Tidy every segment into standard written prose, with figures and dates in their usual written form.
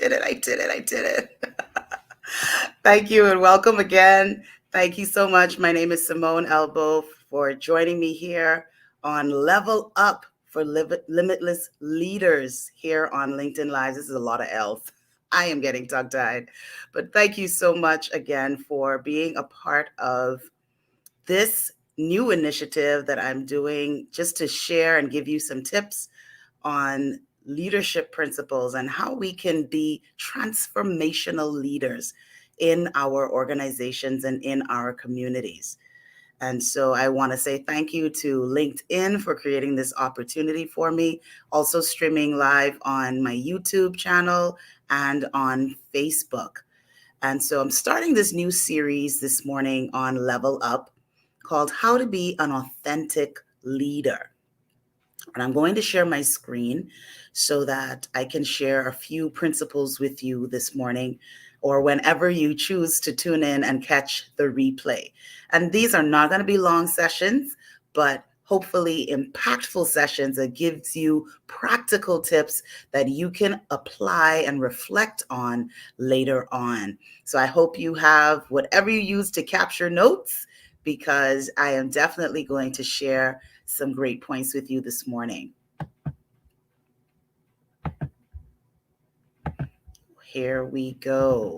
did it. I did it. I did it. Thank you and welcome again. Thank you so much. My name is Simone Elbow for joining me here on Level Up for Limitless Leaders here on LinkedIn Live. This is a lot of L's. I am getting tongue tied. But thank you so much again for being a part of this new initiative that I'm doing just to share and give you some tips on leadership principles and how we can be transformational leaders in our organizations and in our communities. And so I want to say thank you to LinkedIn for creating this opportunity for me, also streaming live on my YouTube channel and on Facebook. And so I'm starting this new series this morning on Level Up called How to Be an Authentic Leader. And I'm going to share my screen so that I can share a few principles with you this morning or whenever you choose to tune in and catch the replay. And these are not going to be long sessions, but hopefully impactful sessions that gives you practical tips that you can apply and reflect on later on. So I hope you have whatever you use to capture notes, because I am definitely going to share some great points with you this morning. Here we go.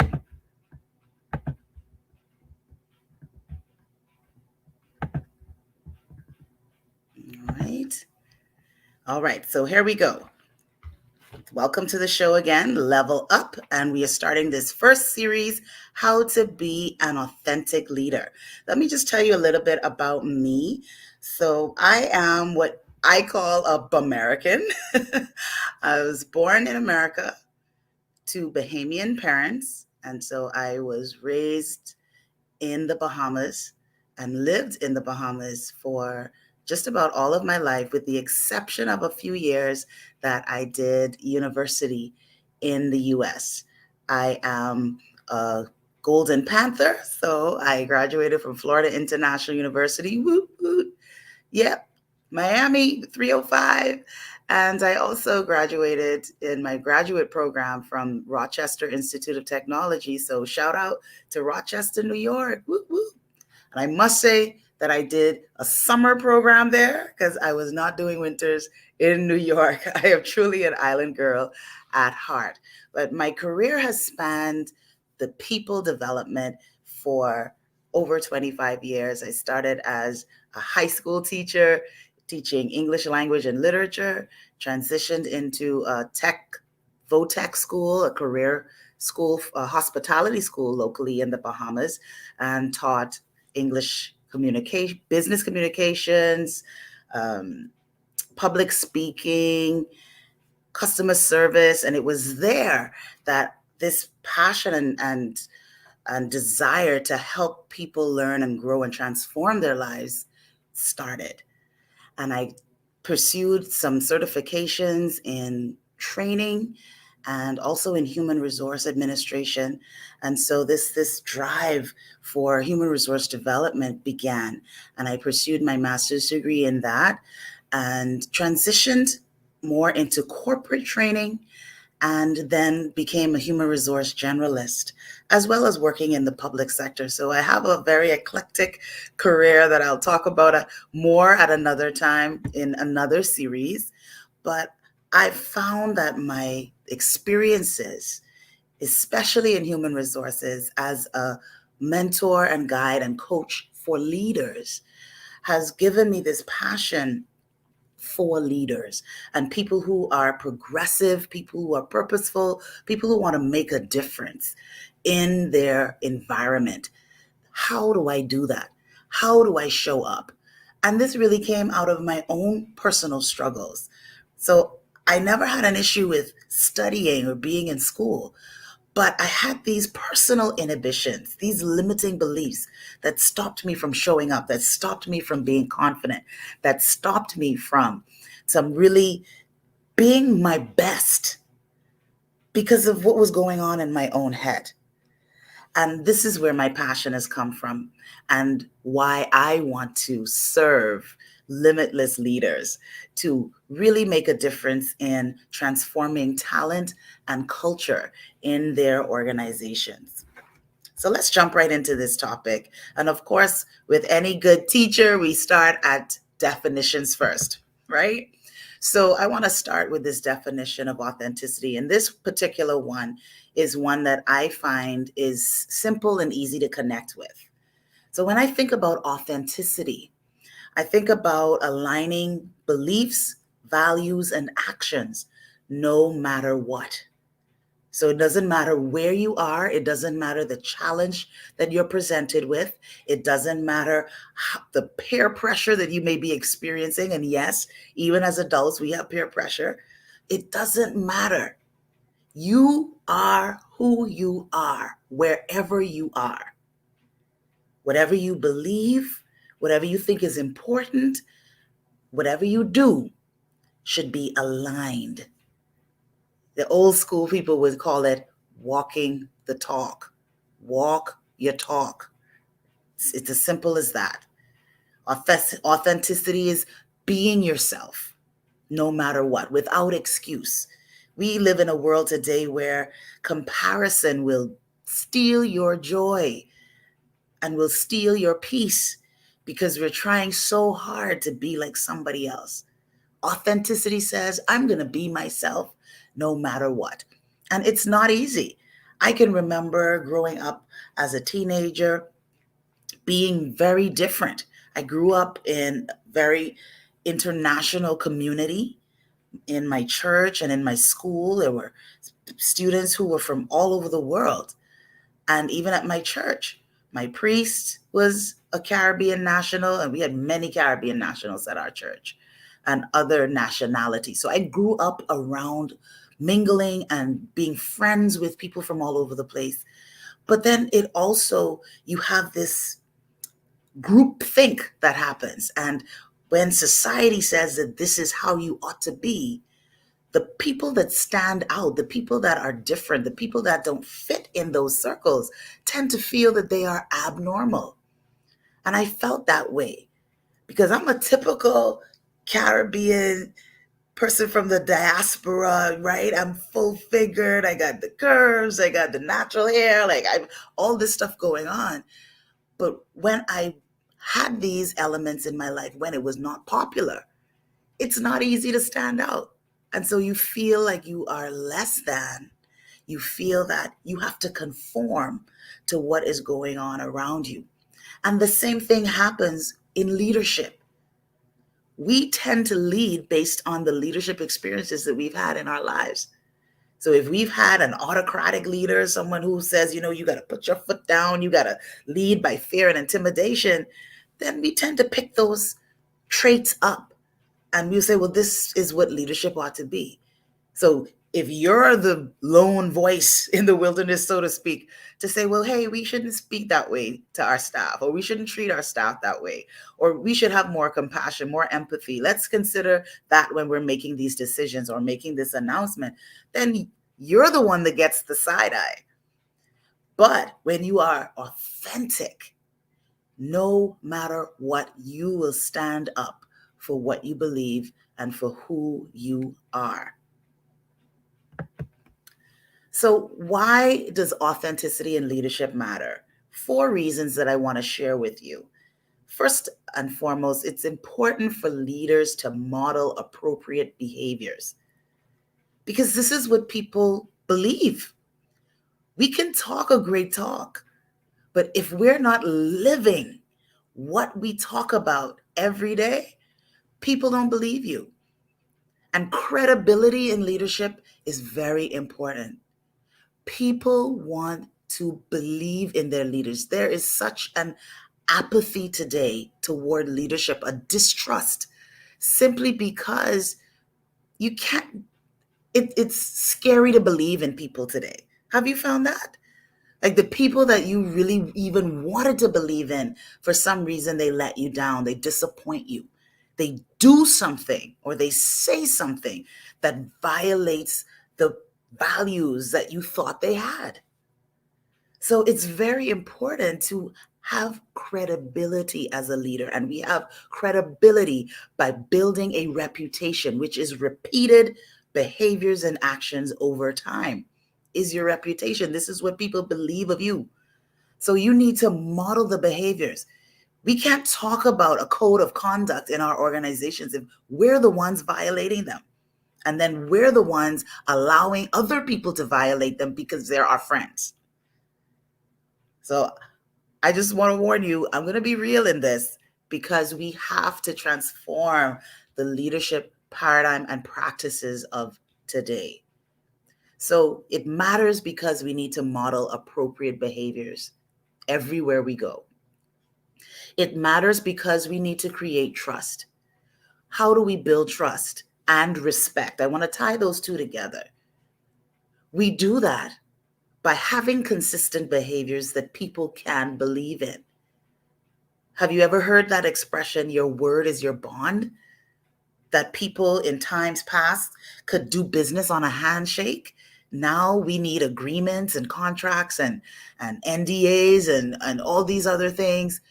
All right, so here we go. Welcome to the show again, Level Up, and we are starting this first series, How to Be an Authentic Leader. Let me just tell you a little bit about me. So I am what I call a Bamerican. I was born in America to Bahamian parents, and so I was raised in the Bahamas and lived in the Bahamas for just about all of my life, with the exception of a few years that I did university in the US. I am a Golden Panther, so I graduated from Florida International University. Woot, woot. Yep, Miami 305. And I also graduated in my graduate program from Rochester Institute of Technology. So shout out to Rochester, New York. Woo, woo. And I must say that I did a summer program there because I was not doing winters in New York. I am truly an island girl at heart. But my career has spanned the people development for over 25 years. I started as a high school teacher teaching English language and literature, transitioned into a VOTEC school, a career school, a hospitality school locally in the Bahamas, and taught English communication, business communications, public speaking, customer service. And it was there that this passion and desire to help people learn and grow and transform their lives started. And I pursued some certifications in training and also in human resource administration. And so this drive for human resource development began. And I pursued my master's degree in that and transitioned more into corporate training, and then became a human resource generalist, as well as working in the public sector. So I have a very eclectic career that I'll talk about more at another time in another series. But I found that my experiences, especially in human resources as a mentor and guide and coach for leaders, has given me this passion for leaders and people who are progressive, people who are purposeful, people who want to make a difference in their environment. How do I do that? How do I show up? And this really came out of my own personal struggles. So I never had an issue with studying or being in school, but I had these personal inhibitions, these limiting beliefs that stopped me from showing up, that stopped me from being confident, that stopped me from some really being my best because of what was going on in my own head. And this is where my passion has come from and why I want to serve limitless leaders, to really make a difference in transforming talent and culture in their organizations. So let's jump right into this topic. And of course, with any good teacher, we start at definitions first, right? So I want to start with this definition of authenticity. And this particular one is one that I find is simple and easy to connect with. So when I think about authenticity, I think about aligning beliefs, values, and actions no matter what. So it doesn't matter where you are. It doesn't matter the challenge that you're presented with. It doesn't matter the peer pressure that you may be experiencing. And yes, even as adults, we have peer pressure. It doesn't matter. You are who you are, wherever you are. Whatever you believe, whatever you think is important, whatever you do should be aligned. The old school people would call it walking the talk. Walk your talk. It's as simple as that. Authenticity is being yourself, no matter what, without excuse. We live in a world today where comparison will steal your joy and will steal your peace because we're trying so hard to be like somebody else. Authenticity says, I'm going to be myself no matter what. And it's not easy. I can remember growing up as a teenager being very different. I grew up in a very international community. In my church and in my school, there were students who were from all over the world. And even at my church, my priest was a Caribbean national, and we had many Caribbean nationals at our church and other nationalities. So I grew up around mingling and being friends with people from all over the place. But then it also, you have this group think that happens. And when society says that this is how you ought to be, the people that stand out, the people that are different, the people that don't fit in those circles tend to feel that they are abnormal. And I felt that way because I'm a typical Caribbean person from the diaspora, right? I'm full figured. I got the curves, I got the natural hair, like I all this stuff going on. But when I had these elements in my life, when it was not popular, it's not easy to stand out. And so you feel like you are less than. You feel that you have to conform to what is going on around you. And the same thing happens in leadership. We tend to lead based on the leadership experiences that we've had in our lives. So if we've had an autocratic leader, someone who says, you got to put your foot down, you got to lead by fear and intimidation, then we tend to pick those traits up. And we'll say, well, this is what leadership ought to be. So if you're the lone voice in the wilderness, so to speak, to say, well, hey, we shouldn't speak that way to our staff, or we shouldn't treat our staff that way, or we should have more compassion, more empathy. Let's consider that when we're making these decisions or making this announcement, then you're the one that gets the side eye. But when you are authentic, no matter what, you will stand up for what you believe and for who you are. So why does authenticity in leadership matter? 4 reasons that I want to share with you. First and foremost, it's important for leaders to model appropriate behaviors because this is what people believe. We can talk a great talk, but if we're not living what we talk about every day, people don't believe you. And credibility in leadership is very important. People want to believe in their leaders. There is such an apathy today toward leadership, a distrust, simply because you can't, it's scary to believe in people today. Have you found that? Like the people that you really even wanted to believe in, for some reason, they let you down. They disappoint you. They do something or they say something that violates the values that you thought they had. So it's very important to have credibility as a leader. And we have credibility by building a reputation, which is repeated behaviors and actions over time. Is your reputation. This is what people believe of you. So you need to model the behaviors. We can't talk about a code of conduct in our organizations if we're the ones violating them. And then we're the ones allowing other people to violate them because they're our friends. So I just want to warn you, I'm going to be real in this because we have to transform the leadership paradigm and practices of today. So it matters because we need to model appropriate behaviors everywhere we go. It matters because we need to create trust. How do we build trust and respect? I want to tie those two together. We do that by having consistent behaviors that people can believe in. Have you ever heard that expression, your word is your bond? That people in times past could do business on a handshake. Now we need agreements and contracts and NDAs and all these other things.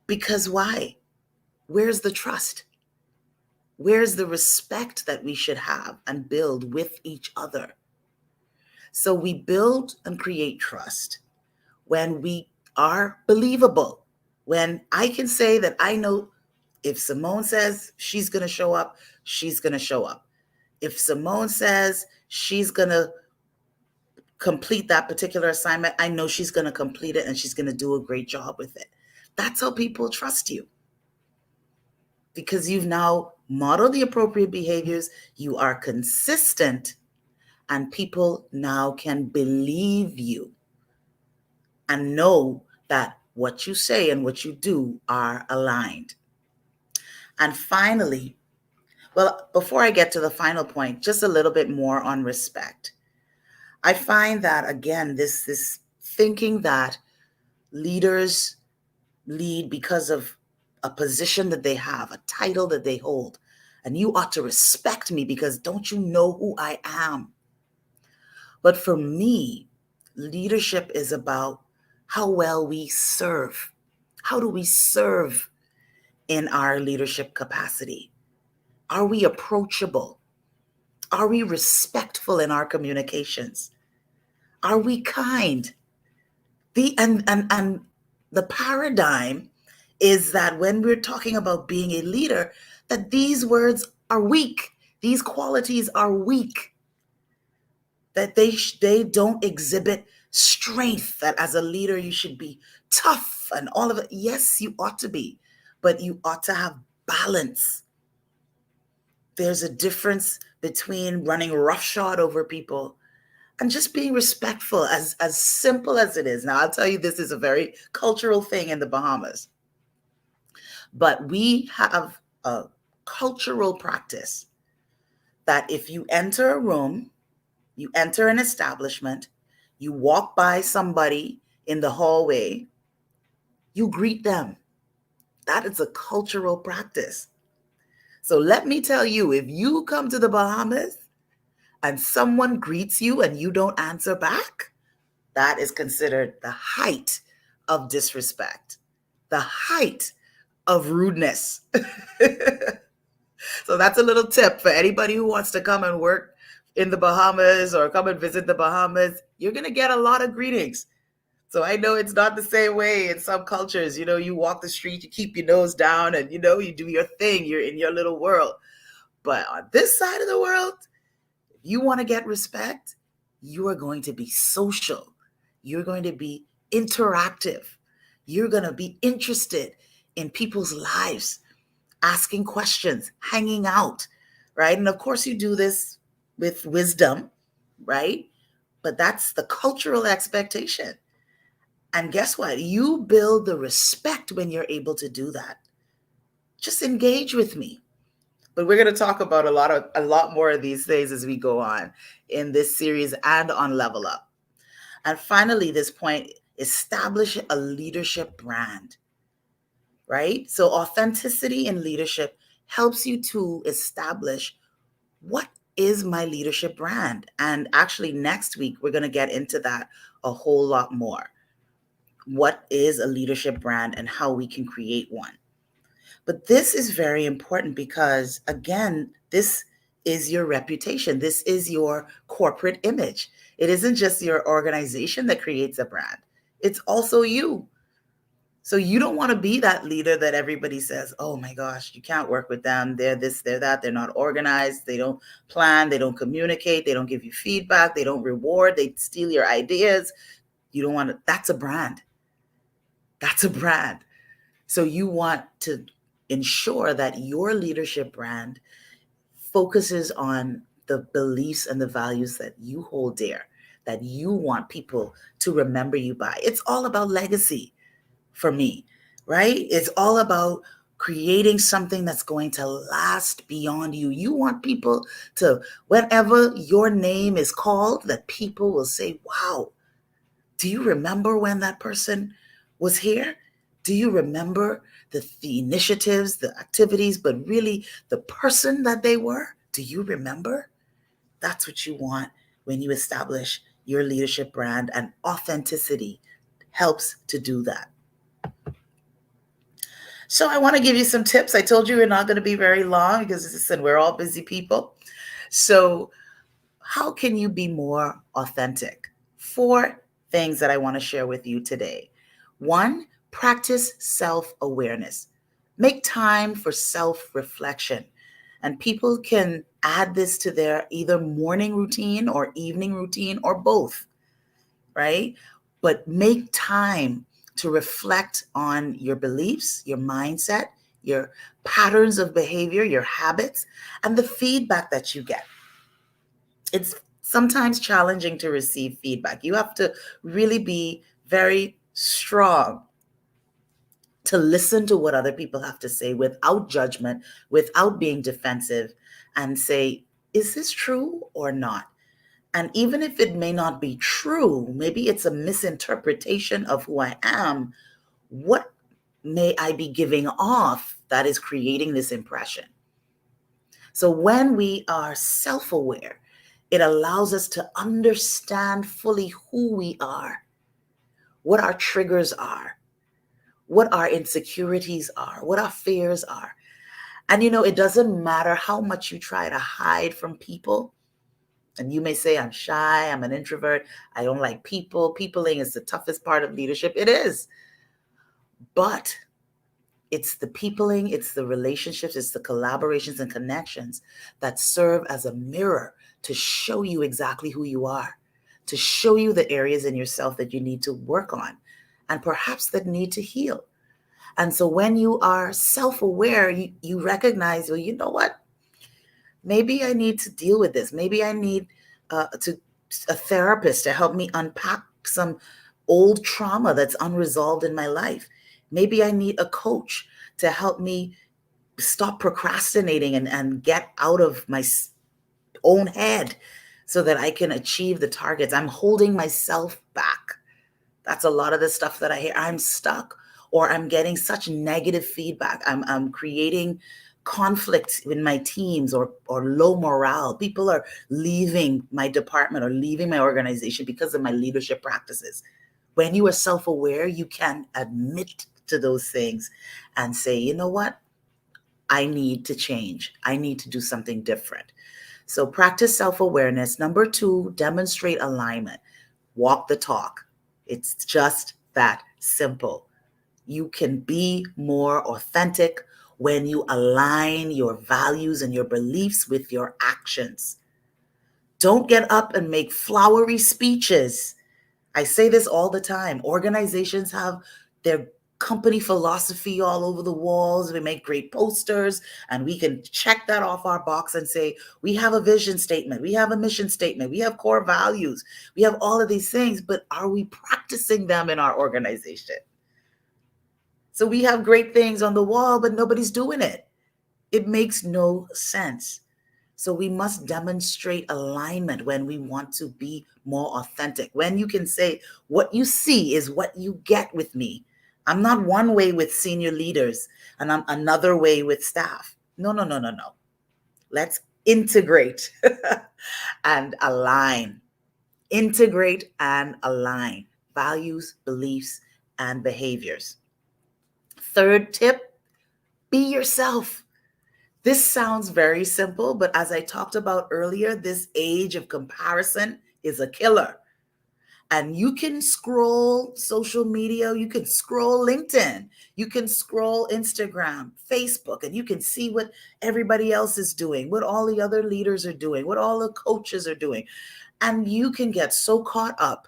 Because why? Where's the trust? Where's the respect that we should have and build with each other? So we build and create trust when we are believable. When I can say that I know if Simone says she's going to show up, she's going to show up. If Simone says she's going to complete that particular assignment, I know she's going to complete it and she's going to do a great job with it. That's how people trust you. Because you've now modeled the appropriate behaviors, you are consistent, and people now can believe you and know that what you say and what you do are aligned. And finally, well, before I get to the final point, just a little bit more on respect. I find that, again, this thinking that leaders lead because of a position that they have, a title that they hold, and you ought to respect me because don't you know who I am? But for me, leadership is about how well we serve. How do we serve in our leadership capacity? Are we approachable? Are we respectful in our communications? Are we kind? And the paradigm is that when we're talking about being a leader, that these words are weak. These qualities are weak. That they don't exhibit strength, that as a leader you should be tough and all of it. Yes, you ought to be, but you ought to have balance. There's a difference between running roughshod over people and just being respectful, as simple as it is. Now, I'll tell you, this is a very cultural thing in the Bahamas, but we have a cultural practice that if you enter a room, you enter an establishment, you walk by somebody in the hallway, you greet them. That is a cultural practice. So let me tell you, if you come to the Bahamas and someone greets you and you don't answer back, that is considered the height of disrespect, the height of rudeness. So that's a little tip for anybody who wants to come and work in the Bahamas or come and visit the Bahamas. You're going to get a lot of greetings. So I know it's not the same way in some cultures. You walk the street, you keep your nose down and, you do your thing. You're in your little world. But on this side of the world, if you want to get respect, you are going to be social. You're going to be interactive. You're going to be interested in people's lives, asking questions, hanging out, right? And of course, you do this with wisdom, right? But that's the cultural expectation. And guess what? You build the respect when you're able to do that. Just engage with me. But we're going to talk about a lot more of these things as we go on in this series and on Level Up. And finally, this point, establish a leadership brand, right? So authenticity in leadership helps you to establish what is my leadership brand. And actually next week, we're going to get into that a whole lot more. what is a leadership brand and how we can create one. But this is very important because, again, this is your reputation. This is your corporate image. It isn't just your organization that creates a brand, it's also you. So you don't want to be that leader that everybody says, oh my gosh, you can't work with them. They're this, they're that. They're not organized. They don't plan. They don't communicate. They don't give you feedback. They don't reward. They steal your ideas. You don't want to, that's a brand. That's a brand. So you want to ensure that your leadership brand focuses on the beliefs and the values that you hold dear, that you want people to remember you by. It's all about legacy for me, right? It's all about creating something that's going to last beyond you. You want people to, whenever your name is called, that people will say, wow, do you remember when that person was here? Do you remember the initiatives, the activities, but really the person that they were? Do you remember? That's what you want when you establish your leadership brand, and authenticity helps to do that. So I want to give you some tips. I told you we're not going to be very long because, listen, we're all busy people. So how can you be more authentic? 4 things that I want to share with you today. 1, practice self-awareness. Make time for self-reflection. And people can add this to their either morning routine or evening routine or both, right? But make time to reflect on your beliefs, your mindset, your patterns of behavior, your habits, and the feedback that you get. It's sometimes challenging to receive feedback. You have to really be very strong to listen to what other people have to say without judgment, without being defensive, and say, is this true or not? And even if it may not be true, maybe it's a misinterpretation of who I am, what may I be giving off that is creating this impression? So when we are self-aware, it allows us to understand fully who we are, what our triggers are, what our insecurities are, what our fears are. And it doesn't matter how much you try to hide from people. And you may say, I'm shy, I'm an introvert, I don't like people. Peopling is the toughest part of leadership. It is. But it's the peopling, it's the relationships, it's the collaborations and connections that serve as a mirror to show you exactly who you are, to show you the areas in yourself that you need to work on and perhaps that need to heal. And so when you are self-aware, you recognize, well, you know what? Maybe I need to deal with this. Maybe I need a therapist to help me unpack some old trauma that's unresolved in my life. Maybe I need a coach to help me stop procrastinating and get out of my own head so that I can achieve the targets. I'm holding myself back. That's a lot of the stuff that I hear. I'm stuck, or I'm getting such negative feedback. I'm creating conflict in my teams, or low morale. People are leaving my department or leaving my organization because of my leadership practices. When you are self-aware, you can admit to those things and say, you know what? I need to change. I need to do something different. So practice self-awareness. Number 2, demonstrate alignment. Walk the talk. It's just that simple. You can be more authentic when you align your values and your beliefs with your actions. Don't get up and make flowery speeches. I say this all the time. Organizations have their company philosophy all over the walls. We make great posters and we can check that off our box and say, we have a vision statement, we have a mission statement, we have core values, we have all of these things, but are we practicing them in our organization? So we have great things on the wall, but nobody's doing it. It makes no sense. So we must demonstrate alignment when we want to be more authentic. When you can say, what you see is what you get with me. I'm not one way with senior leaders and I'm another way with staff. No, no, no, no, no. Let's integrate and align. Integrate and align values, beliefs, and behaviors. Third tip, be yourself. This sounds very simple, but as I talked about earlier, this age of comparison is a killer. And you can scroll social media, you can scroll LinkedIn, you can scroll Instagram, Facebook, and you can see what everybody else is doing, what all the other leaders are doing, what all the coaches are doing. And you can get so caught up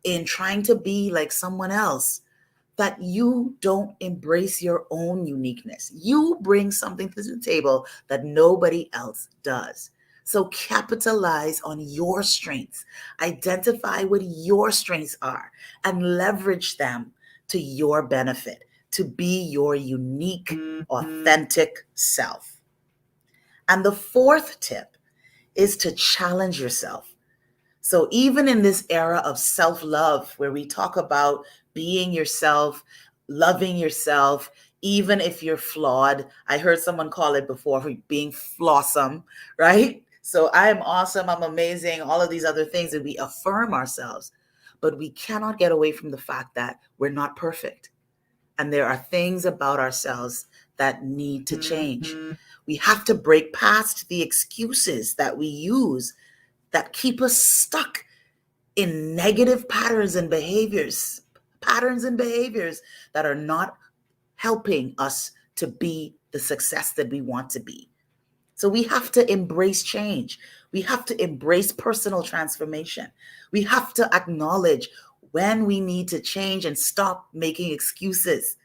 in trying to be like someone else that you don't embrace your own uniqueness. You bring something to the table that nobody else does. So capitalize on your strengths, identify what your strengths are, and leverage them to your benefit to be your unique, authentic self. And the fourth tip is to challenge yourself. So even in this era of self-love, where we talk about being yourself, loving yourself, even if you're flawed, I heard someone call it before being flawsome, right? So I am awesome, I'm amazing, all of these other things, and we affirm ourselves. But we cannot get away from the fact that we're not perfect. And there are things about ourselves that need to change. We have to break past the excuses that we use that keep us stuck in negative patterns and behaviors that are not helping us to be the success that we want to be. So we have to embrace change. We have to embrace personal transformation. We have to acknowledge when we need to change and stop making excuses.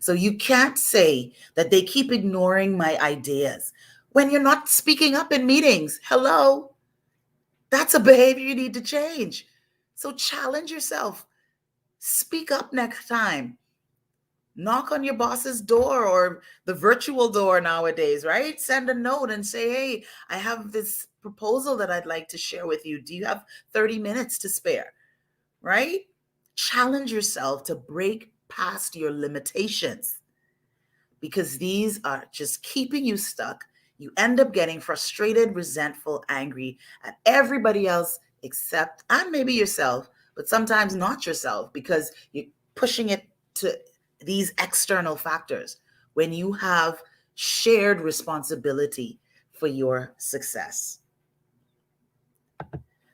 So you can't say that they keep ignoring my ideas when you're not speaking up in meetings. Hello? That's a behavior you need to change. So challenge yourself. Speak up next time. Knock on your boss's door or the virtual door nowadays, right? Send a note and say, hey, I have this proposal that I'd like to share with you. Do you have 30 minutes to spare? Right? Challenge yourself to break past your limitations, because these are just keeping you stuck. You end up getting frustrated, resentful, angry at everybody else except, and maybe yourself, but sometimes not yourself, because you're pushing it to these external factors when you have shared responsibility for your success.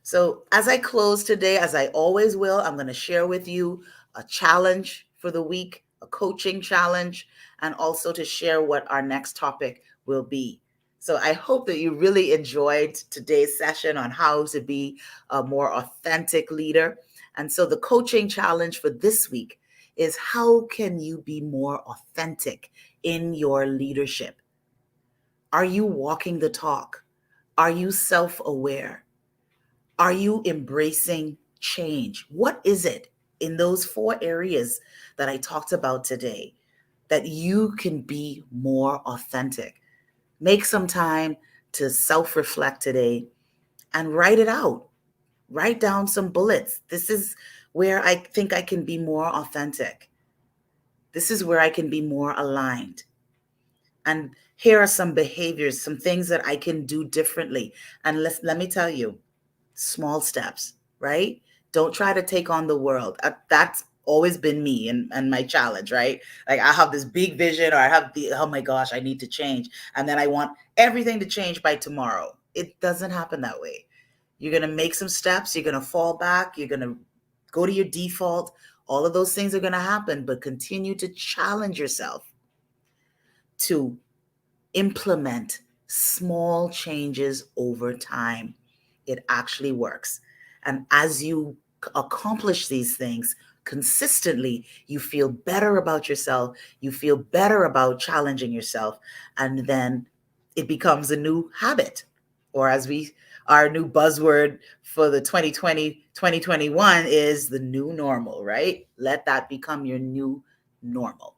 So, as I close today, as I always will, I'm going to share with you a challenge for the week, a coaching challenge, and also to share what our next topic will be. So, I hope that you really enjoyed today's session on how to be a more authentic leader. And so, the coaching challenge for this week is, how can you be more authentic in your leadership? Are you walking the talk? Are you self aware? Are you embracing change? What is it in those 4 areas that I talked about today that you can be more authentic? Make some time to self reflect today and write it out. Write down some bullets. This is where I think I can be more authentic. This is where I can be more aligned. And here are some behaviors, some things that I can do differently. And let me tell you, small steps, right? Don't try to take on the world. That's always been me and my challenge, right? Like I have this big vision, or I have oh my gosh, I need to change. And then I want everything to change by tomorrow. It doesn't happen that way. You're going to make some steps. You're going to fall back. You're going to go to your default. All of those things are going to happen, but continue to challenge yourself to implement small changes over time. It actually works. And as you accomplish these things consistently, you feel better about yourself. You feel better about challenging yourself. And then it becomes a new habit. Or as our new buzzword for the 2021 is the new normal, right? Let that become your new normal.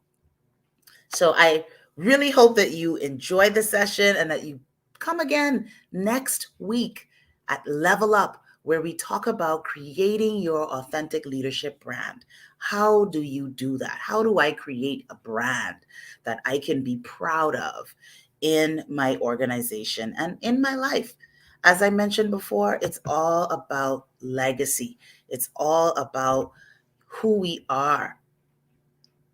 So I really hope that you enjoyed the session and that you come again next week at Level Up, where we talk about creating your authentic leadership brand. How do you do that? How do I create a brand that I can be proud of in my organization and in my life? As I mentioned before, it's all about legacy. It's all about who we are.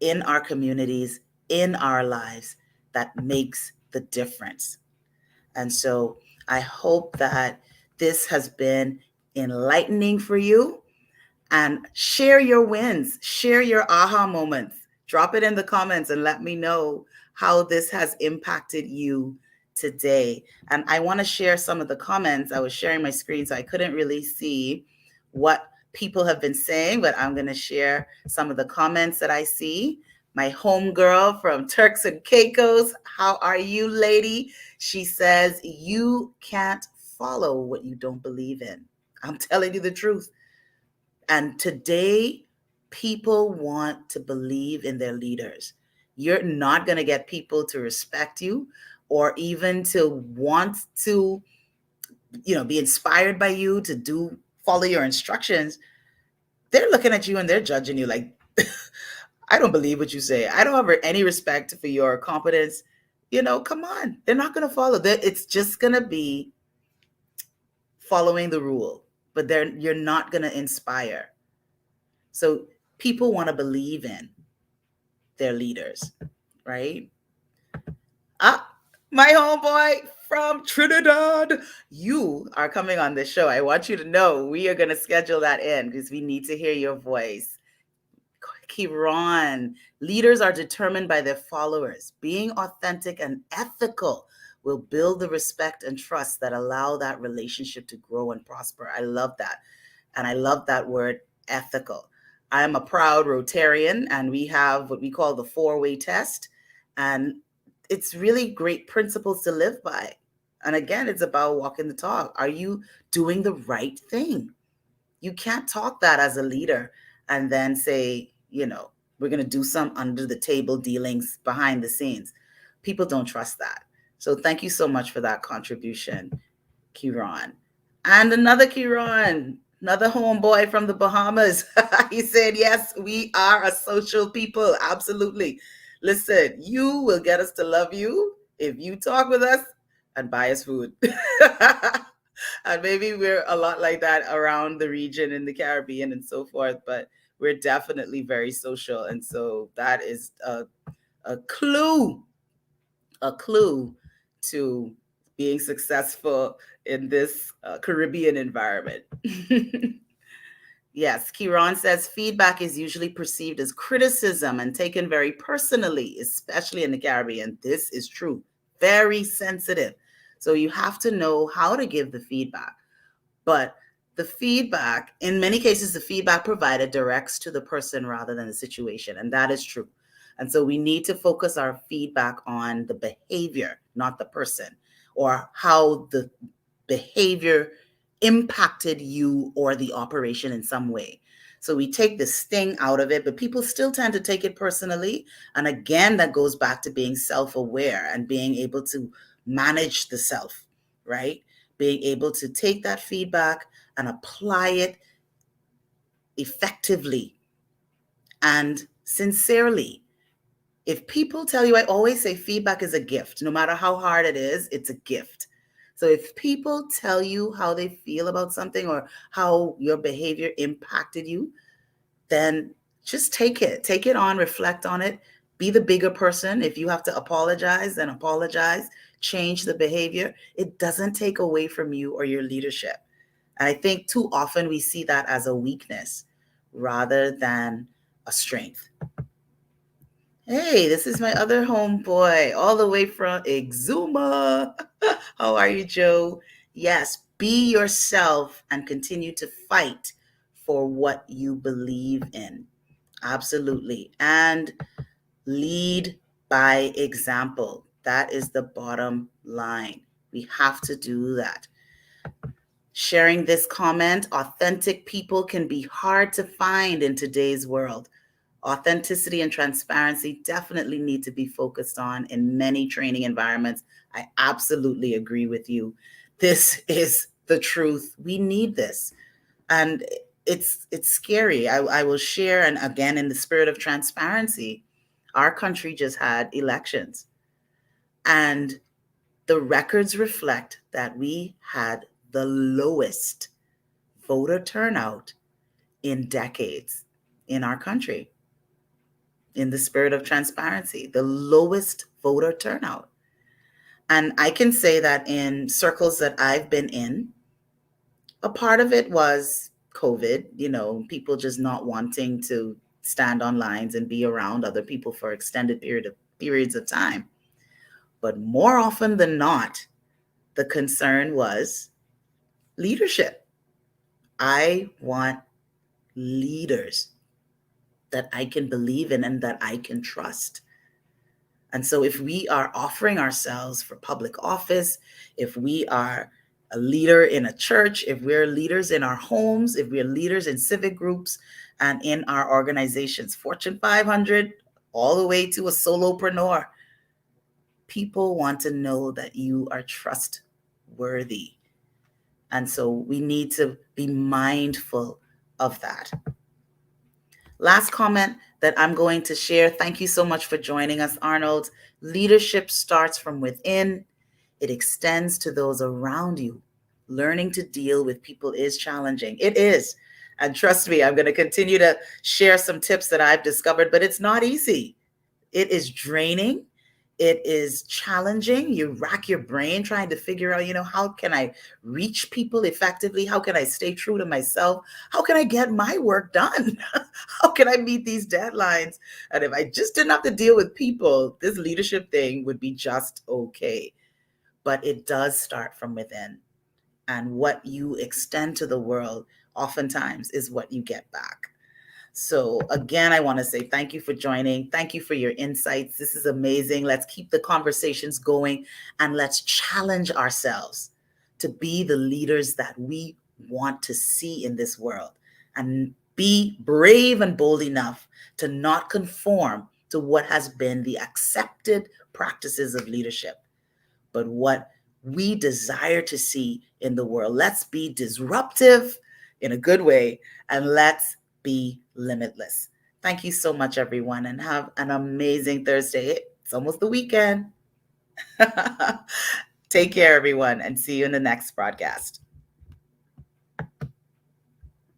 in our communities, in our lives, that makes the difference. And so I hope that this has been enlightening for you, and share your wins, share your aha moments. Drop it in the comments and let me know how this has impacted you today. And I want to share some of the comments. I was sharing my screen, so I couldn't really see what people have been saying, but I'm going to share some of the comments that I see. My homegirl from Turks and Caicos, how are you, lady? She says, you can't follow what you don't believe in. I'm telling you the truth. And today, people want to believe in their leaders. You're not going to get people to respect you or even to want to, be inspired by you to follow your instructions. They're looking at you and they're judging you like, I don't believe what you say. I don't have any respect for your competence. Come on. They're not going to follow. It's just going to be following the rule, but you're not going to inspire. So people want to believe in their leaders, right? Ah, my homeboy from Trinidad, you are coming on this show. I want you to know we are going to schedule that in because we need to hear your voice. Kiran, leaders are determined by their followers. Being authentic and ethical will build the respect and trust that allow that relationship to grow and prosper. I love that. And I love that word, ethical. I'm a proud Rotarian, and we have what we call the 4-way test. And it's really great principles to live by. And again, it's about walking the talk. Are you doing the right thing? You can't talk that as a leader and then say, we're going to do some under the table dealings behind the scenes. People don't trust that. So thank you so much for that contribution, Kiran. And another Kiran, another homeboy from the Bahamas. He said, yes, we are a social people. Absolutely. Listen, you will get us to love you if you talk with us and buy us food. And maybe we're a lot like that around the region in the Caribbean and so forth, but we're definitely very social. And so that is a clue to being successful in this Caribbean environment. Yes, Kiran says feedback is usually perceived as criticism and taken very personally, especially in the Caribbean. This is true. Very sensitive. So you have to know how to give the feedback. But the feedback, in many cases, the feedback provided directs to the person rather than the situation. And that is true. And so we need to focus our feedback on the behavior, not the person, or how the behavior impacted you or the operation in some way. So we take the sting out of it, but people still tend to take it personally. And again, that goes back to being self-aware and being able to manage the self, right? Being able to take that feedback and apply it effectively and sincerely. If people tell you, I always say feedback is a gift. No matter how hard it is, it's a gift. So if people tell you how they feel about something or how your behavior impacted you, then just take it on, reflect on it, be the bigger person. If you have to apologize, then apologize, change the behavior. It doesn't take away from you or your leadership. And I think too often we see that as a weakness rather than a strength. Hey, this is my other homeboy, all the way from Exuma. How are you, Joe? Yes, be yourself and continue to fight for what you believe in. Absolutely. And lead by example. That is the bottom line. We have to do that. Sharing this comment, authentic people can be hard to find in today's world. Authenticity and transparency definitely need to be focused on in many training environments. I absolutely agree with you. This is the truth. We need this. And it's scary. I will share, and again, in the spirit of transparency, our country just had elections. And the records reflect that we had the lowest voter turnout in decades in our country. in the spirit of transparency, the lowest voter turnout. And I can say that in circles that I've been in, a part of it was COVID, people just not wanting to stand on lines and be around other people for extended periods of time. But more often than not, the concern was leadership. I want leaders that I can believe in and that I can trust. And so, if we are offering ourselves for public office, if we are a leader in a church, if we're leaders in our homes, if we're leaders in civic groups and in our organizations, Fortune 500, all the way to a solopreneur, people want to know that you are trustworthy. And so, we need to be mindful of that. Last comment that I'm going to share. Thank you so much for joining us, Arnold. Leadership starts from within, it extends to those around you. Learning to deal with people is challenging. It is. And trust me, I'm going to continue to share some tips that I've discovered, but it's not easy. It is draining. It is challenging. You rack your brain trying to figure out, how can I reach people effectively? How can I stay true to myself? How can I get my work done? How can I meet these deadlines? And if I just didn't have to deal with people, this leadership thing would be just okay. But it does start from within. And what you extend to the world oftentimes is what you get back. So again, I want to say thank you for joining. Thank you for your insights. This is amazing. Let's keep the conversations going and let's challenge ourselves to be the leaders that we want to see in this world and be brave and bold enough to not conform to what has been the accepted practices of leadership, but what we desire to see in the world. Let's be disruptive in a good way, and let's be limitless. Thank you so much, everyone, and have an amazing Thursday. It's almost the weekend. Take care, everyone, and see you in the next broadcast.